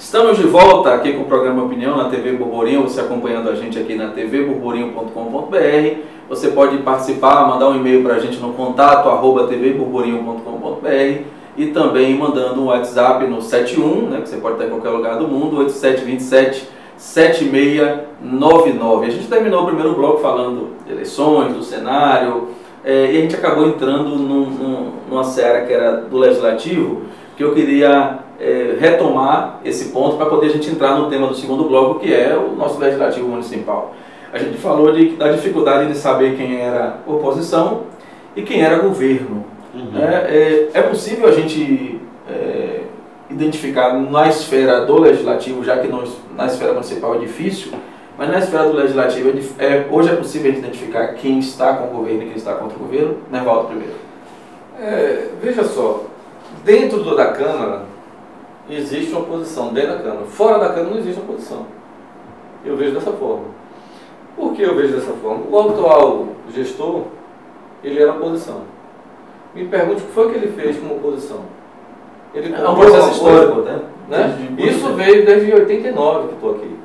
Estamos de volta aqui com o programa Opinião na TV Burburinho, você acompanhando a gente aqui na tvburburinho.com.br. Você pode participar, mandar um e-mail para a gente no contato@tvburburinho.com.br e também mandando um WhatsApp no 71, né, que você pode estar em qualquer lugar do mundo, 8727-7699. A gente terminou o primeiro bloco falando de eleições, do cenário, e a gente acabou entrando numa seara que era do Legislativo, que eu queria retomar esse ponto para poder a gente entrar no tema do segundo bloco, que é o nosso Legislativo Municipal. A gente falou da dificuldade de saber quem era oposição e quem era governo. É possível a gente identificar na esfera do Legislativo, já que na esfera municipal é difícil, mas na esfera do Legislativo hoje é possível identificar quem está com o governo e quem está contra o governo? Nevaldo primeiro. Veja só, dentro da Câmara existe uma oposição, dentro da Câmara. Fora da Câmara não existe oposição. Eu vejo dessa forma. Por que eu vejo dessa forma? O atual gestor, ele era oposição. Me pergunte o que foi que ele fez como oposição. Ele é um processo histórico, né? Isso veio desde 89 que estou aqui.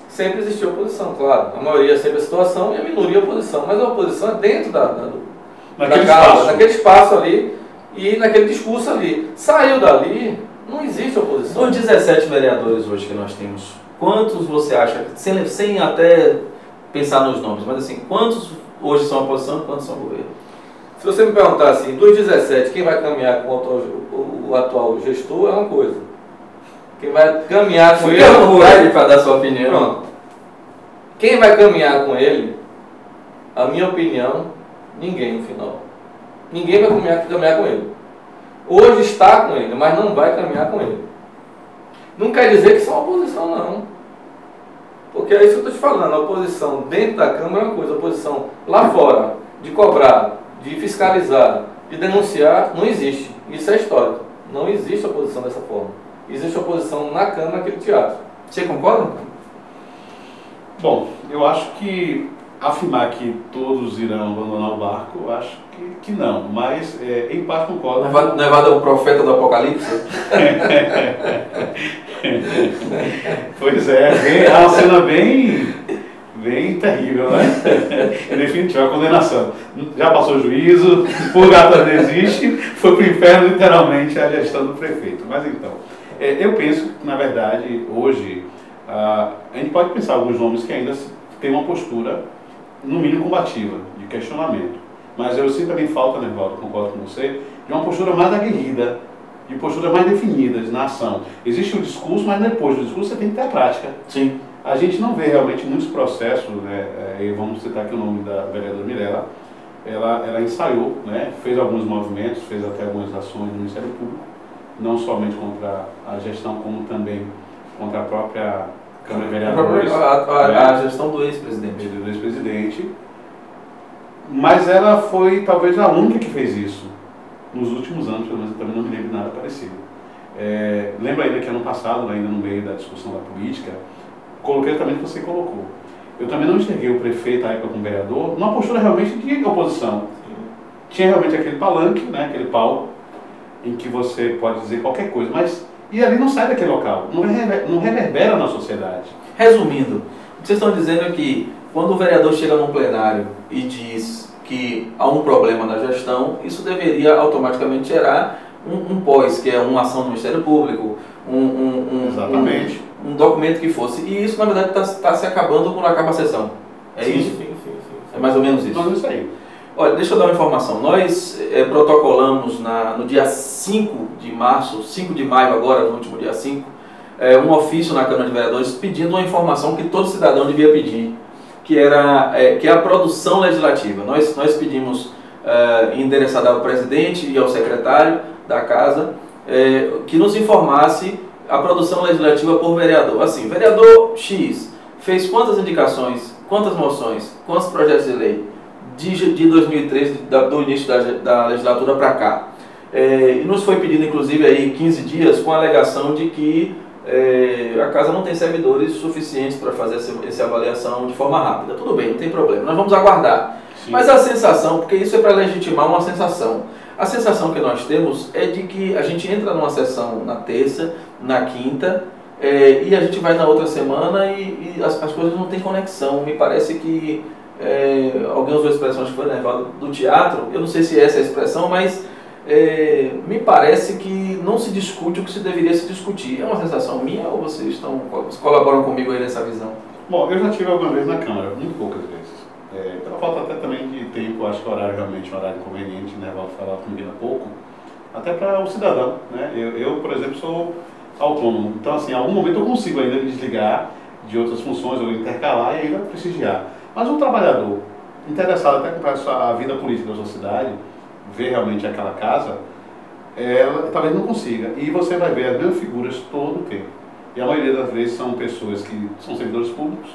Sempre existiu oposição, claro. A maioria é sempre a situação e a minoria é a oposição. Mas a oposição é dentro naquele espaço ali e naquele discurso ali. Saiu dali, não existe oposição. Dos 17 vereadores hoje que nós temos, quantos você acha, sem até pensar nos nomes, mas assim, quantos hoje são oposição e quantos são governo? Se você me perguntar assim, dos 17, quem vai caminhar com o atual gestor é uma coisa. Quem vai caminhar com ele... para dar sua opinião. Pronto. Quem vai caminhar com ele, a minha opinião, ninguém no final. Ninguém vai caminhar com ele. Hoje está com ele, mas não vai caminhar com ele. Não quer dizer que são oposição, não. Porque é isso que eu estou te falando. A oposição dentro da Câmara é uma coisa. A oposição lá fora, de cobrar, de fiscalizar, de denunciar, não existe. Isso é histórico. Não existe oposição dessa forma. Existe oposição na Câmara, naquele teatro. Você concorda? Bom, eu acho que afirmar que todos irão abandonar o barco, eu acho que não, mas em parte concordo. Nevaldo é o profeta do Apocalipse? Pois é uma cena bem terrível, né? É definitiva, a condenação. Já passou o juízo, o purgatório não existe, foi para o inferno literalmente a gestão do prefeito. Mas então, eu penso que na verdade hoje a gente pode pensar alguns nomes que ainda têm uma postura no mínimo combativa, de questionamento. Mas eu sinto também falta, Nevaldo, concordo com você, de uma postura mais aguerrida, de posturas mais definidas na ação. Existe o discurso, mas depois do discurso você tem que ter a prática. Sim. A gente não vê realmente muitos processos, né? E vamos citar aqui o nome da vereadora Mirella. Ela ensaiou, né? Fez alguns movimentos, fez até algumas ações no Ministério Público, não somente contra a gestão, como também contra a própria Câmara de Vereadores. A gestão do ex-presidente. Do ex-presidente. Mas ela foi talvez a única que fez isso nos últimos anos, pelo menos eu também não me lembro de nada parecido. Lembro ainda que ano passado, ainda no meio da discussão da política, coloquei também o que você colocou. Eu também não enxerguei o prefeito, à época, como vereador, numa postura realmente de oposição. Tinha realmente aquele palanque, né, aquele palco, em que você pode dizer qualquer coisa, mas e ali não sai daquele local, não reverbera na sociedade. Resumindo, o que vocês estão dizendo é que quando o vereador chega num plenário e diz que há um problema na gestão, isso deveria automaticamente gerar um POS, que é uma ação do Ministério Público, Exatamente. Um documento que fosse. E isso, na verdade, está se acabando quando acaba a sessão. Isso? Sim. É mais ou menos isso. Então, isso aí. Olha, deixa eu dar uma informação. Nós protocolamos no dia 5 de março, 5 de maio agora, no último dia 5, um ofício na Câmara de Vereadores pedindo uma informação que todo cidadão devia pedir, que é a produção legislativa. Nós pedimos, endereçado ao presidente e ao secretário da Casa, que nos informasse a produção legislativa por vereador. Assim, vereador X fez quantas indicações, quantas moções, quantos projetos de lei de 2013, do início da legislatura para cá. E nos foi pedido, inclusive, aí 15 dias com a alegação de que a Casa não tem servidores suficientes para fazer essa avaliação de forma rápida. Tudo bem, não tem problema, nós vamos aguardar. Sim. Mas a sensação, porque isso é para legitimar uma sensação, a sensação que nós temos é de que a gente entra numa sessão na terça, na quinta, e a gente vai na outra semana e as coisas não têm conexão. Me parece que alguém usou a expressão, acho que foi levado do teatro, eu não sei se essa é a expressão, mas me parece que não se discute o que se deveria se discutir. É uma sensação minha ou vocês colaboram comigo aí nessa visão? Bom, eu já tive alguma vez na Câmara, muito poucas vezes. Pela falta até também de tempo, acho que o horário realmente é um horário inconveniente, né? Vou falar comigo há pouco, até para o cidadão, né? Eu, por exemplo, sou autônomo, então assim, em algum momento eu consigo ainda me desligar de outras funções, ou intercalar e ainda prestigiar. Mas um trabalhador interessado até com a vida política da sua cidade, ver realmente aquela casa, ela talvez não consiga. E você vai ver as mesmas figuras todo o tempo. E a maioria das vezes são pessoas que são servidores públicos,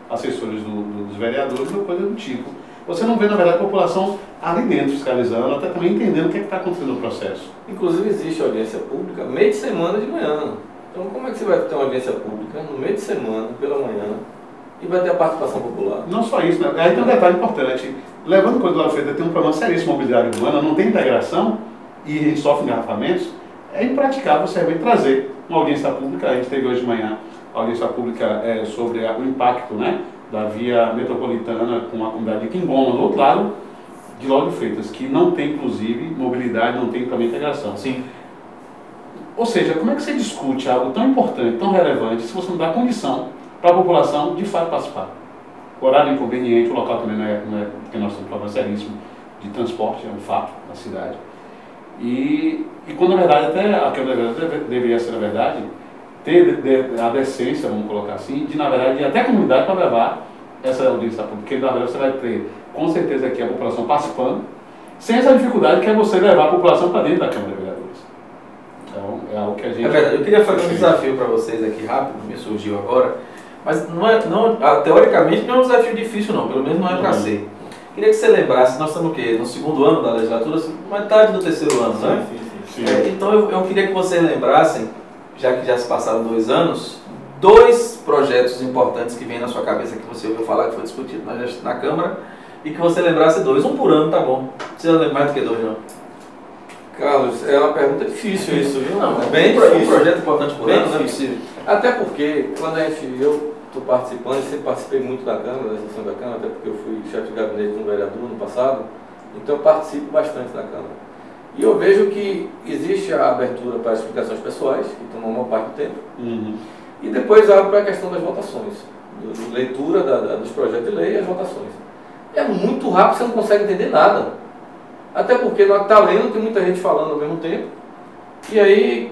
assessores dos vereadores ou coisa do tipo. Você não vê, na verdade, a população ali dentro fiscalizando, até também entendendo o que está acontecendo no processo. Inclusive existe audiência pública meio de semana de manhã. Então como é que você vai ter uma audiência pública no meio de semana, pela manhã, e vai ter a participação popular? Não só isso, né? Aí tem um detalhe importante. Levando em conta que lá frente tem um problema seríssimo de mobilidade urbana, não tem integração e a gente sofre engarrafamentos, é impraticável você realmente trazer uma audiência pública. A gente teve hoje de manhã a audiência pública sobre o impacto, né, da via metropolitana com a comunidade de Quimboma, do outro lado de Lauro de Freitas, que não tem, inclusive, mobilidade, não tem também integração. Sim. Ou seja, como é que você discute algo tão importante, tão relevante, se você não dá condição para a população de fato participar? O horário é inconveniente, o local também não é porque nós temos um problema seríssimo de transporte, é um fato na cidade. E quando na verdade até a Câmara deveria ser, na verdade, ter a decência, vamos colocar assim, de na verdade ir até a comunidade para levar essa audiência pública, porque na verdade você vai ter com certeza aqui a população participando, sem essa dificuldade que é você levar a população para dentro da Câmara de Vereadores. Então é algo que a gente... É verdade, eu queria fazer um desafio para vocês aqui rápido, me surgiu agora, mas teoricamente não é um desafio difícil não, pelo menos não é para ser. Queria que você lembrasse, nós estamos o quê? No segundo ano da legislatura, metade do terceiro ano, né? Sim. Então eu queria que vocês lembrassem, já que já se passaram 2 anos, 2 projetos importantes que vêm na sua cabeça que você ouviu falar que foi discutido na Câmara, e que você lembrasse 2, um por ano, tá bom. Não precisa lembrar mais do que 2 não. Carlos, é uma pergunta difícil isso, viu? Não, é bem difícil. Um projeto importante por bem ano, não é difícil. possível. Até porque, quando eu estou participando, eu sempre participei muito da Câmara, da sessão da Câmara, até porque eu fui chefe de gabinete de um vereador no passado, então eu participo bastante da Câmara. E eu vejo que existe a abertura para explicações pessoais, que tomam uma parte do tempo, e depois abre para a questão das votações, leitura dos projetos de lei e as votações. É muito rápido, você não consegue entender nada. Até porque nós está lendo, tem muita gente falando ao mesmo tempo, e aí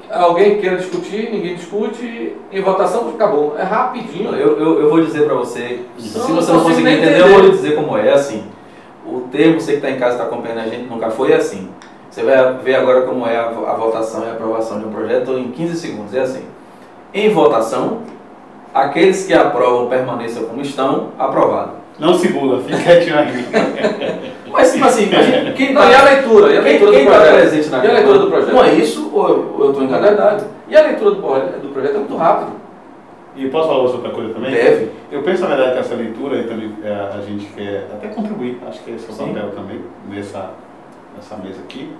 alguém quer discutir, ninguém discute, em votação acabou. É rapidinho. Eu vou dizer para você, se Não, você não consigo conseguir nem entender, entender. eu vou lhe dizer como é assim. O termo, você que está em casa, está acompanhando a gente, nunca foi assim. Você vai ver agora como é a votação e a aprovação de um projeto em 15 segundos. É assim. Em votação, aqueles que aprovam permaneçam como estão, aprovado. Não segura, fica quietinho aí. Mas assim, quem Não, e a leitura? E a leitura do quem está projeto? presente na E a leitura do projeto? Não é isso ou eu estou É enganado? verdade. E a leitura do projeto é muito rápido. E posso falar outra coisa também? Deve. Eu penso, na verdade, que essa leitura aí também a gente quer até contribuir, acho que esse é o Sim. papel também, nessa mesa aqui.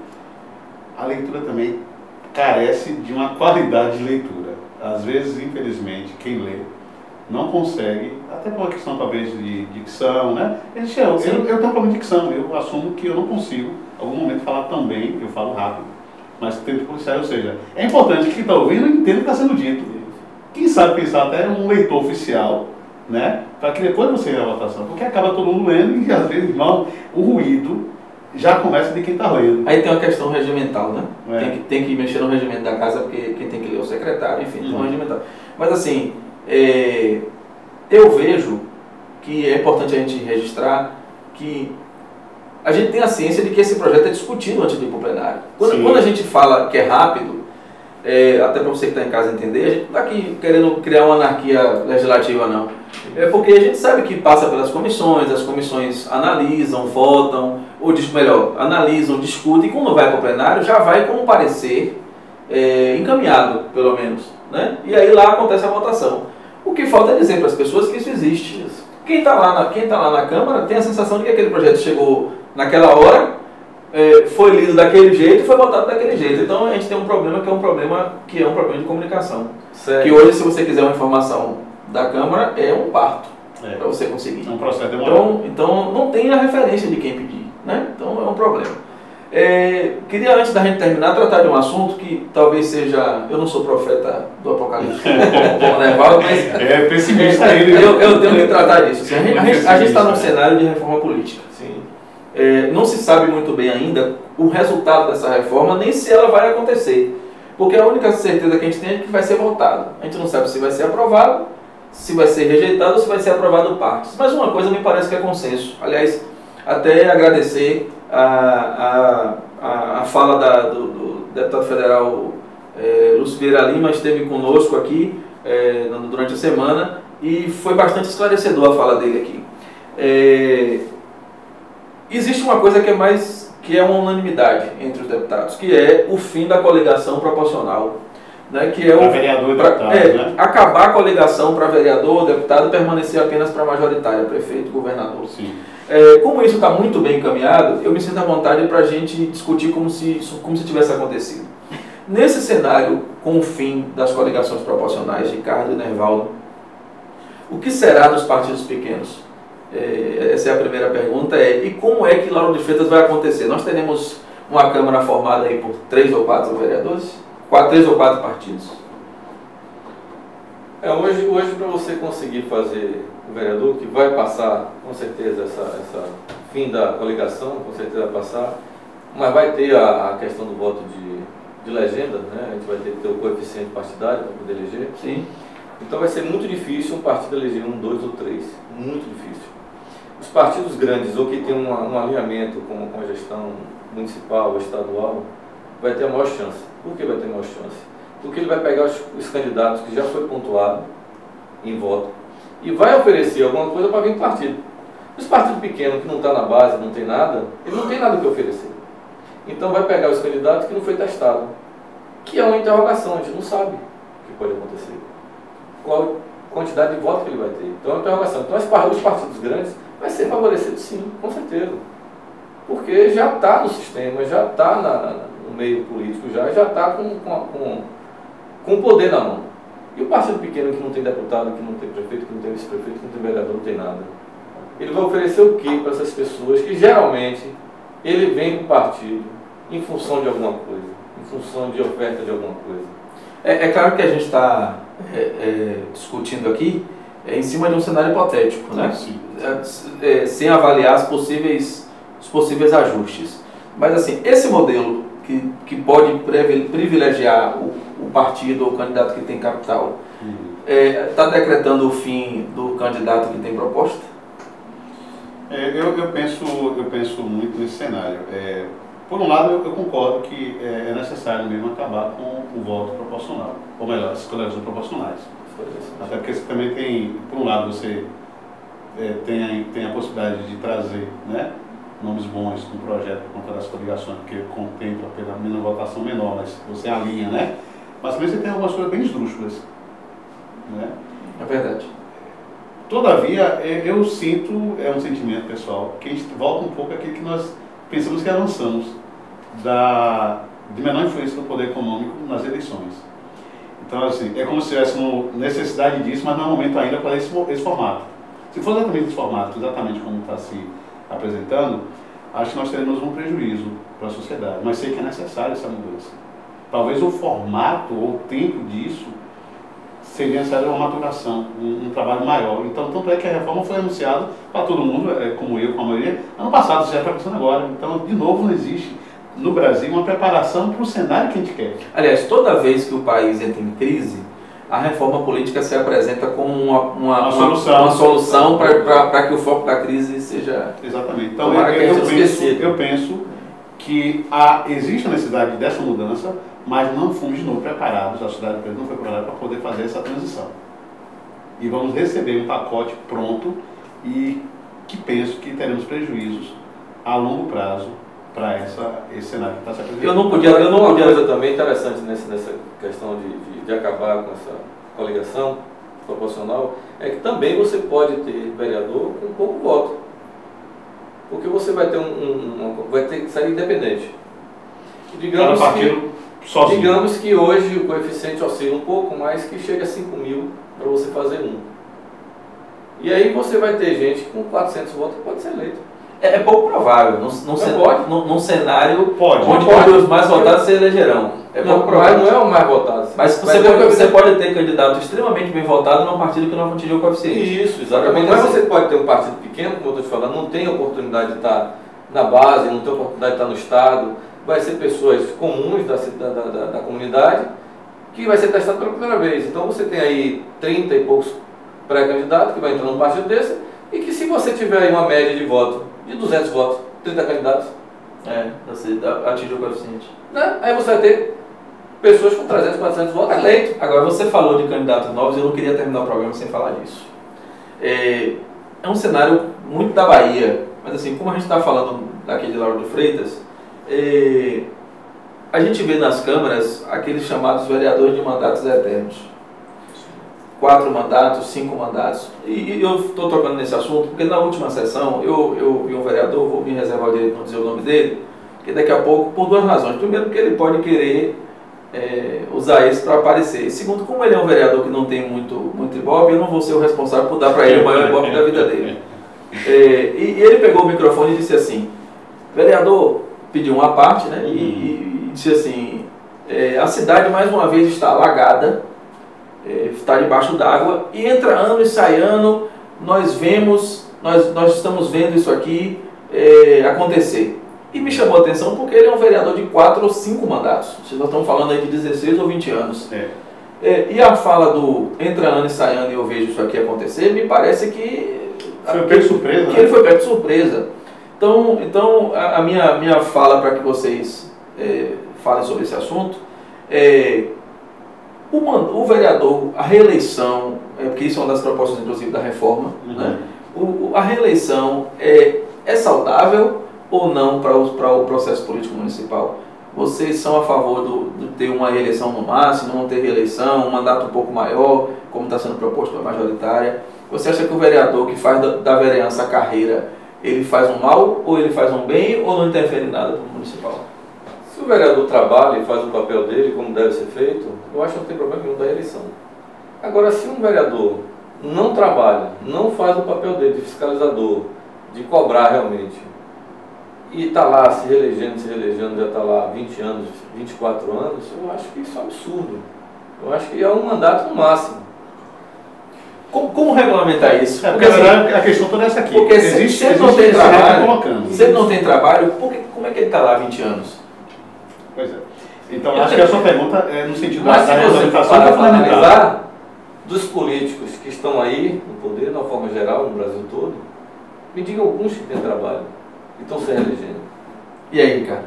A leitura também carece de uma qualidade de leitura. Às vezes, infelizmente, quem lê não consegue, até por uma questão talvez de dicção, né? Eu tenho um problema de dicção, eu assumo que eu não consigo, em algum momento, falar tão bem, eu falo rápido, mas tento policiar, ou seja, é importante que quem está ouvindo entenda o que está sendo dito. Quem sabe pensar até um leitor oficial, né? Para que depois você veja a votação, porque acaba todo mundo lendo e às vezes, irmão, o ruído já começa de quem está lendo. Aí tem uma questão regimental, né? É. Tem que mexer no regimento da casa, porque quem tem que ler é o secretário, enfim, tem um regimental. Mas assim, eu vejo que é importante a gente registrar que a gente tem a ciência de que esse projeto é discutido antes de ir para o plenário. Quando a gente fala que é rápido, até para você que está em casa entender, a gente não está aqui querendo criar uma anarquia legislativa, não. É porque a gente sabe que passa pelas comissões, as comissões analisam, votam, ou melhor, analisam, discutem, e quando vai para o plenário já vai com um parecer encaminhado, pelo menos, né? E aí lá acontece a votação. O que falta é dizer para as pessoas que isso existe. Quem está lá na Câmara tem a sensação de que aquele projeto chegou naquela hora, foi lido daquele jeito e foi votado daquele jeito. Então a gente tem um problema que é um problema de comunicação. Certo. Que hoje, se você quiser uma informação da Câmara, é um parto para você conseguir. É um processo demorado. Então não tem a referência de quem pedir, né? Então é um problema. Queria, antes da gente terminar, tratar de um assunto que talvez seja... Eu não sou profeta do Apocalipse, como o Nevaldo, mas... É pessimista ele. Eu tenho que tratar disso. Assim, a gente está num cenário de reforma política. Sim. Não se sabe muito bem ainda o resultado dessa reforma, nem se ela vai acontecer. Porque a única certeza que a gente tem é que vai ser votado. A gente não sabe se vai ser aprovado, se vai ser rejeitado ou se vai ser aprovado partes. Mas uma coisa me parece que é consenso. Aliás, até agradecer a fala do deputado federal Lúcio Vieira Lima, esteve conosco aqui durante a semana e foi bastante esclarecedor a fala dele aqui. Existe uma coisa que é uma unanimidade entre os deputados, que é o fim da coligação proporcional. Né, que é para vereador e deputado, né? Acabar a coligação para vereador, deputado e permanecer apenas para majoritária, prefeito, governador. Sim. Como isso está muito bem encaminhado, eu me sinto à vontade para a gente discutir como se tivesse acontecido. Nesse cenário, com o fim das coligações proporcionais, Ricardo e Nevaldo, o que será dos partidos pequenos? Essa é a primeira pergunta. E como é que Lauro de Freitas vai acontecer? Nós teremos uma Câmara formada aí por 3 ou 4 vereadores? 3 ou 4 partidos? Hoje para você conseguir fazer o vereador, que vai passar, com certeza, essa fim da coligação, com certeza vai passar, mas vai ter a questão do voto de legenda, né? A gente vai ter que ter o coeficiente partidário para poder eleger. Sim. Então vai ser muito difícil um partido eleger 1, 2 ou 3. Muito difícil. Os partidos grandes, ou que tem um alinhamento com a gestão municipal ou estadual, vai ter a maior chance. Por que vai ter a maior chance? Porque ele vai pegar os candidatos que já foi pontuado em voto e vai oferecer alguma coisa para vir partido. Os partidos pequenos que não estão na base, não tem nada, ele não tem nada que oferecer. Então vai pegar os candidatos que não foi testado, que é uma interrogação, a gente não sabe o que pode acontecer. Qual quantidade de voto que ele vai ter. Então é uma interrogação. Então os partidos grandes vai ser favorecido sim, com certeza. Porque já está no sistema, já está no meio político, já está com o poder na mão. E o partido pequeno que não tem deputado, que não tem prefeito, que não tem vice-prefeito, que não tem vereador, não tem nada. Ele vai oferecer o quê para essas pessoas que geralmente ele vem com o partido em função de alguma coisa, em função de oferta de alguma coisa? É claro que a gente está discutindo aqui em cima de um cenário hipotético, né? Sem avaliar os possíveis ajustes. Mas assim, esse modelo que pode privilegiar o partido ou o candidato que tem capital, está decretando o fim do candidato que tem proposta? Eu penso muito nesse cenário. Por um lado, eu concordo que é necessário mesmo acabar com o voto proporcional, ou melhor, as coligações proporcionais. Até porque você também tem, por um lado, você tem a possibilidade de trazer, né, nomes bons com o projeto por conta das coligações, porque contempla pela menos votação menor, mas você alinha, né? Mas também você tem algumas coisas bem esdrúxulas, né? É verdade. Todavia, eu sinto, é um sentimento pessoal, que a gente volta um pouco àquilo que nós pensamos que avançamos, de menor influência do poder econômico nas eleições. Então, assim, é como se tivéssemos necessidade disso, mas não é o momento ainda para esse formato. Se for exatamente esse formato, exatamente como está se apresentando, acho que nós teremos um prejuízo para a sociedade, mas sei que é necessária essa mudança. Talvez o formato ou o tempo disso seria necessário uma maturação, um trabalho maior. Então, tanto é que a reforma foi anunciada para todo mundo, como eu, com a maioria, ano passado, já está acontecendo agora. Então, de novo, não existe no Brasil uma preparação para o cenário que a gente quer. Aliás, toda vez que o país entra em crise, a reforma política se apresenta como uma solução para que o foco da crise seja... Exatamente. Então, eu penso que existe a necessidade dessa mudança, mas não fomos de novo preparados, a sociedade não foi preparada para poder fazer essa transição. E vamos receber um pacote pronto e que penso que teremos prejuízos a longo prazo para esse cenário que está se apresentando. Uma coisa também interessante nessa questão de acabar com essa coligação proporcional é que também você pode ter vereador com pouco voto. Porque você vai ter vai ter que sair independente. Digamos que hoje o coeficiente oscila um pouco, mas que chega a 5 mil para você fazer um. E aí você vai ter gente com 400 votos que pode ser eleito. É pouco provável, num cenário onde os mais votados se elegerão. É pouco provável. Mas não é o mais votado. Mas você pode ter candidato extremamente bem votado num partido que não atingiu o coeficiente. Isso, exatamente. Mas você pode ter um partido pequeno, como eu estou te falando, não tem oportunidade de estar na base, não tem oportunidade de estar no Estado. Vai ser pessoas comuns da comunidade que vai ser testado pela primeira vez. Então você tem aí 30 e poucos pré-candidatos que vai entrar num partido desse e que se você tiver aí uma média de voto de 200 votos, 30 candidatos, você atingiu o coeficiente. Né? Aí você vai ter pessoas com 300, 400 votos eleitos. Agora você falou de candidatos novos e eu não queria terminar o programa sem falar disso. É um cenário muito da Bahia, mas assim, como a gente está falando daqui de Lauro de Freitas, a gente vê nas câmaras aqueles chamados vereadores de mandatos eternos. 4 mandatos, 5 mandatos. E eu estou tocando nesse assunto porque na última sessão eu vi um vereador, vou me reservar o direito de não dizer o nome dele, que daqui a pouco, por 2 razões. Primeiro, porque ele pode querer usar isso para aparecer. Segundo, como ele é um vereador que não tem muito ibope, eu não vou ser o responsável por dar para ele o maior ibope da vida dele. E ele pegou o microfone e disse assim, vereador, pediu uma parte, né, e disse assim, a cidade mais uma vez está alagada, está debaixo d'água, e entra ano e sai ano, nós estamos vendo isso aqui acontecer. E me chamou a atenção porque ele é um vereador de 4 ou 5 mandatos. Nós estamos falando aí de 16 ou 20 anos. E a fala do entra ano e sai ano e eu vejo isso aqui acontecer, me parece que... Foi pego de surpresa, que ele foi pego de surpresa. Então a minha fala para que vocês falem sobre esse assunto o vereador, a reeleição, porque isso é uma das propostas inclusive da reforma, né? A reeleição é saudável ou não para o processo político municipal? Vocês são a favor de ter uma reeleição no máximo, não ter reeleição, um mandato um pouco maior, como está sendo proposto pela majoritária? Você acha que o vereador que faz da vereança a carreira, ele faz um mal ou ele faz um bem ou não interfere em nada para o municipal? Se o vereador trabalha e faz o papel dele como deve ser feito, eu acho que não tem problema nenhum da eleição. Agora, se um vereador não trabalha, não faz o papel dele de fiscalizador, de cobrar realmente, e está lá se reelegendo, já está lá 20 anos, 24 anos, eu acho que isso é um absurdo. Eu acho que é um mandato no máximo. Como regulamentar isso? Porque a questão toda é essa aqui. Porque se ele não tem trabalho, como é que ele está lá há 20 anos? Pois é. Então, acho que a sua pergunta é no sentido da regulamentação para analisar dos políticos que estão aí no poder, de uma forma geral, no Brasil todo, me diga alguns que têm trabalho e estão se reelegendo. E aí, Ricardo?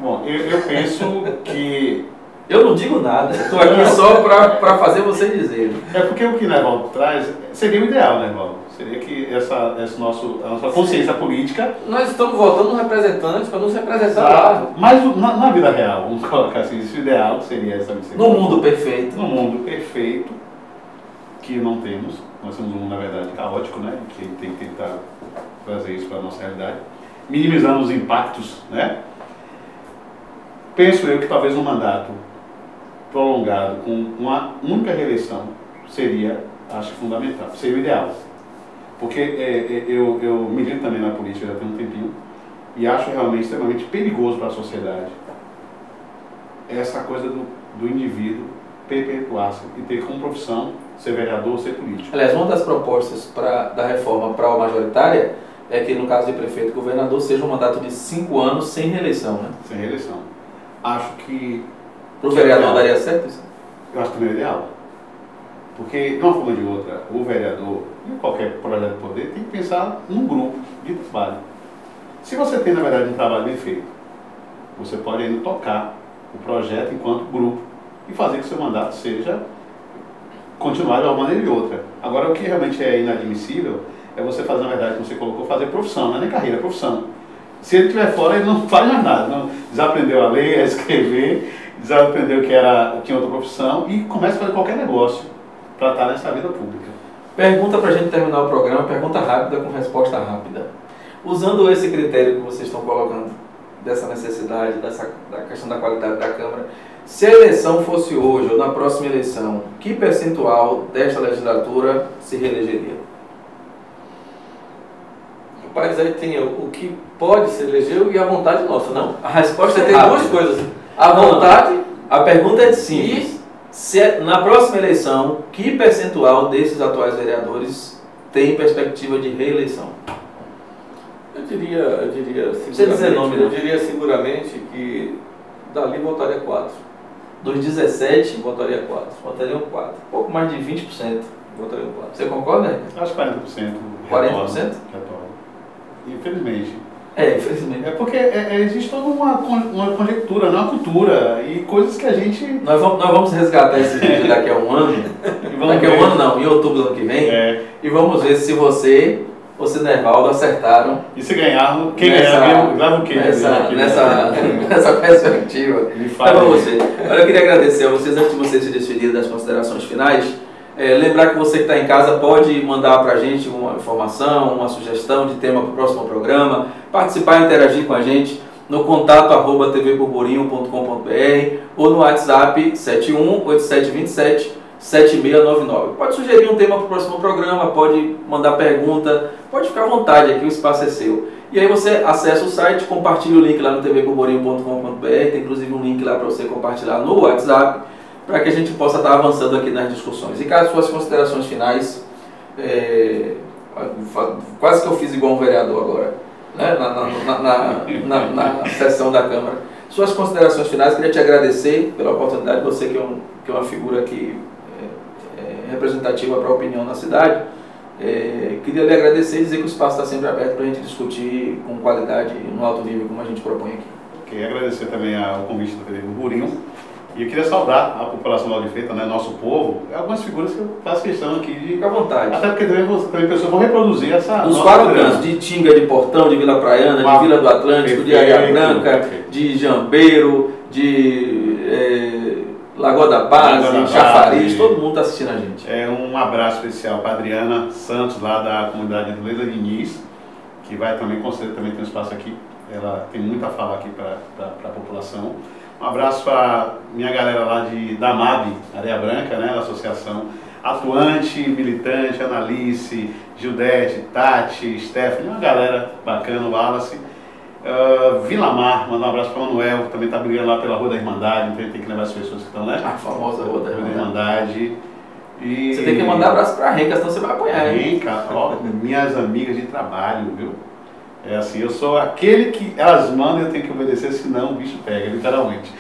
Bom, eu penso que... Eu não digo nada, estou aqui só para fazer você dizer. É porque o que Nevaldo traz seria o ideal, né, Nevaldo? Seria que a nossa consciência política... Nós estamos votando um representante para nos representar lá. Mas na vida real, vamos colocar assim, isso ideal seria essa missão. No mundo perfeito. No mundo perfeito, que não temos. Nós temos um mundo, na verdade, caótico, né? Que tem que tentar trazer isso para a nossa realidade. Minimizando os impactos, né? Penso eu que talvez um mandato prolongado com uma única reeleição seria, acho, fundamental, seria o ideal. Porque eu milito também na política já tem um tempinho e acho realmente extremamente perigoso para a sociedade essa coisa do indivíduo perpetuar-se e ter como profissão ser vereador, ser político. Aliás, uma das propostas da reforma para a majoritária é que, no caso de prefeito e governador, seja um mandato de 5 anos sem reeleição, né? Sem reeleição. Acho que... Para o vereador daria certo isso? Eu acho que não é ideal. Porque, de uma forma ou de outra, o vereador, em qualquer projeto de poder, tem que pensar num grupo de trabalho. Se você tem, na verdade, um trabalho bem feito, você pode ainda tocar o projeto enquanto grupo e fazer que o seu mandato seja continuar de uma maneira ou de outra. Agora, o que realmente é inadmissível é você fazer, na verdade, como você colocou, fazer profissão, não é nem carreira, é profissão. Se ele estiver fora, ele não faz mais nada. Não desaprendeu a ler, a escrever, desaprendeu que tinha outra profissão e começa a fazer qualquer negócio para estar nessa vida pública. Pergunta para a gente terminar o programa, pergunta rápida com resposta rápida. Usando esse critério que vocês estão colocando, dessa necessidade, da questão da qualidade da Câmara, se a eleição fosse hoje ou na próxima eleição, que percentual desta legislatura se reelegeria? Rapaz, aí tem o que pode se eleger e a vontade nossa, não? A resposta Você é tem rápida. duas coisas. A vontade A pergunta é simples. Se na próxima eleição, que percentual desses atuais vereadores tem perspectiva de reeleição? eu diria Precisa dizer nome, né? eu diria seguramente que dali votaria 4. Dos 17, Votaria 4. votariam 4. Pouco mais de 20%. Votaria 4. Você concorda, né? Acho que 40%. 40%? Retorna. Infelizmente. Infelizmente. É porque existe toda uma conjectura, uma cultura e coisas que a gente... Nós vamos resgatar esse vídeo daqui a um ano. Daqui a um ano não, em outubro do ano que vem. E vamos ver se você ou se Nervaldo acertaram. E se ganharmos, quem ganhar, leva o quê? Nessa perspectiva. Então, você. Olha, eu queria agradecer a vocês, antes de vocês se despedirem das considerações finais. Lembrar que você que está em casa pode mandar para a gente uma informação, uma sugestão de tema para o próximo programa, participar e interagir com a gente no contato@tvburburinho.com.br ou no WhatsApp 718727-7699. Pode sugerir um tema para o próximo programa, pode mandar pergunta, pode ficar à vontade, aqui o espaço é seu. E aí você acessa o site, compartilha o link lá no tvburburinho.com.br, tem inclusive um link lá para você compartilhar no WhatsApp, para que a gente possa estar avançando aqui nas discussões. E caso suas considerações finais, quase que eu fiz igual um vereador agora, né? na sessão da Câmara. Suas considerações finais, queria te agradecer pela oportunidade, você que é uma figura que é representativa para a opinião na cidade. Queria lhe agradecer e dizer que o espaço está sempre aberto para a gente discutir com qualidade e no alto nível, como a gente propõe aqui. Queria agradecer também ao convite do TV Burburinho. E eu queria saudar a população lá de Feita, né, nosso povo, algumas figuras que eu faço questão aqui de... Fica à vontade. Até porque também pessoas vão reproduzir essa... Dos 4 cantos, de Tinga, de Portão, de Vila Praiana, de Vila do Atlântico, de Areia Branca, de Jambeiro, de Lagoa da Paz, de Chafariz, todo mundo está assistindo a gente. Um abraço especial para a Adriana Santos, lá da comunidade de Leila Diniz, que vai também conceder, também tem um espaço aqui, ela tem muito a falar aqui para a população. Um abraço para minha galera lá da MAB, Areia Branca, né, da associação atuante, militante, Analice, Gildete, Tati, Stephanie, uma galera bacana, o Wallace. Vila Mar, mandar um abraço para o Manuel, que também está brigando lá pela Rua da Irmandade, então tem que levar as pessoas que estão, né? A famosa Rua da Irmandade. E... Você tem que mandar abraço para a Renca, senão você vai apanhar, hein? Renca, ó, minhas amigas de trabalho, viu? É assim, eu sou aquele que elas mandam e eu tenho que obedecer, senão o bicho pega, literalmente.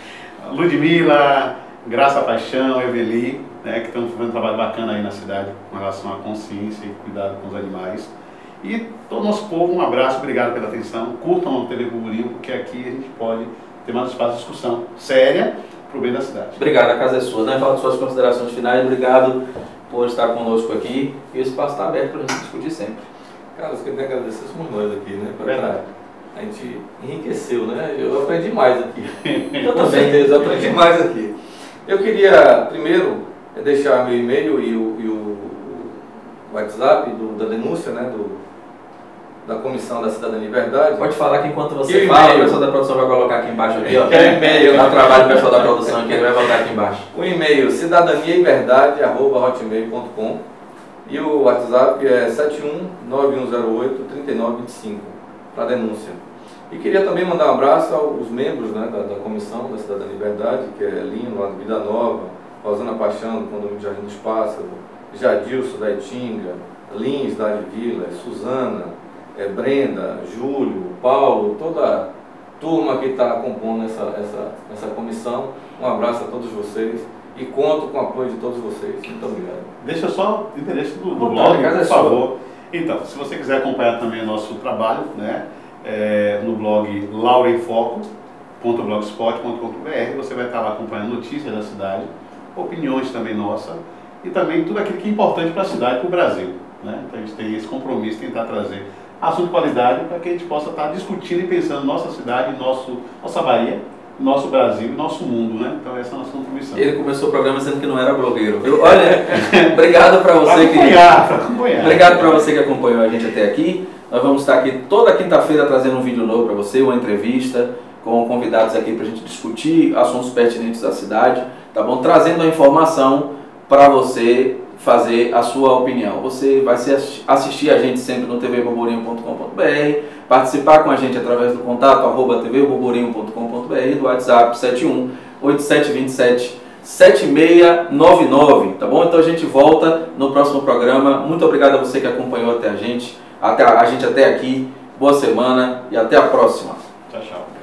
Ludmila, Graça Paixão, Eveli, né, que estão fazendo um trabalho bacana aí na cidade com relação à consciência e cuidado com os animais. E todo o nosso povo, um abraço, obrigado pela atenção. Curtam o TV Burburinho, porque aqui a gente pode ter mais espaço de discussão séria para o bem da cidade. Obrigado, a casa é sua, né? Fala de suas considerações finais, obrigado por estar conosco aqui. E o espaço está aberto para a gente discutir sempre. Carlos, queria agradecer, somos nós aqui, né? A gente enriqueceu, né? Eu aprendi mais aqui. Com certeza, eu aprendi mais aqui. Eu queria, primeiro, deixar meu e-mail e o WhatsApp da denúncia, né? Da Comissão da Cidadania e Verdade. Pode falar que enquanto você fala, o pessoal da produção vai colocar aqui embaixo aqui, ó. O e-mail, dá trabalho do pessoal da produção aqui, ele vai botar aqui embaixo. O e-mail cidadaniaeverdade@hotmail.com e o WhatsApp é 719108-3925 para denúncia. E queria também mandar um abraço aos membros, né, da Comissão da Cidadania e Verdade, que é Lino, lá do Vida Nova, Rosana Paixão, do Condomínio Jardim dos Pássaros, Jadilson da Itinga, Lins da Vila, Suzana, Brenda, Júlio, Paulo, toda a turma que está compondo essa comissão. Um abraço a todos vocês e conto com o apoio de todos vocês. Muito obrigado. Deixa só o endereço do blog, por favor. Então, se você quiser acompanhar também o nosso trabalho, né, no blog laurenfoco.blogspot.com.br, você vai estar lá acompanhando notícias da cidade, opiniões também nossas e também tudo aquilo que é importante para a cidade e para o Brasil, né? Então a gente tem esse compromisso de tentar trazer assunto de qualidade para que a gente possa estar discutindo e pensando nossa cidade, nossa Bahia, nosso Brasil e nosso mundo, né? Então essa é a nossa contribuição. Ele começou o programa dizendo que não era blogueiro, viu? Olha, obrigado para você acompanhar. Obrigado para você que acompanhou a gente até aqui. Nós vamos estar aqui toda quinta-feira trazendo um vídeo novo para você, uma entrevista com convidados aqui para a gente discutir assuntos pertinentes da cidade, tá bom? Trazendo a informação para você fazer a sua opinião. Você vai assistir a gente sempre no tvburburinho.com.br, participar com a gente através do contato @tvburburinho.com.br, do WhatsApp 71 8727 7699, tá bom? Então a gente volta no próximo programa. Muito obrigado a você que acompanhou até a gente até aqui. Boa semana e até a próxima. Tchau, tchau.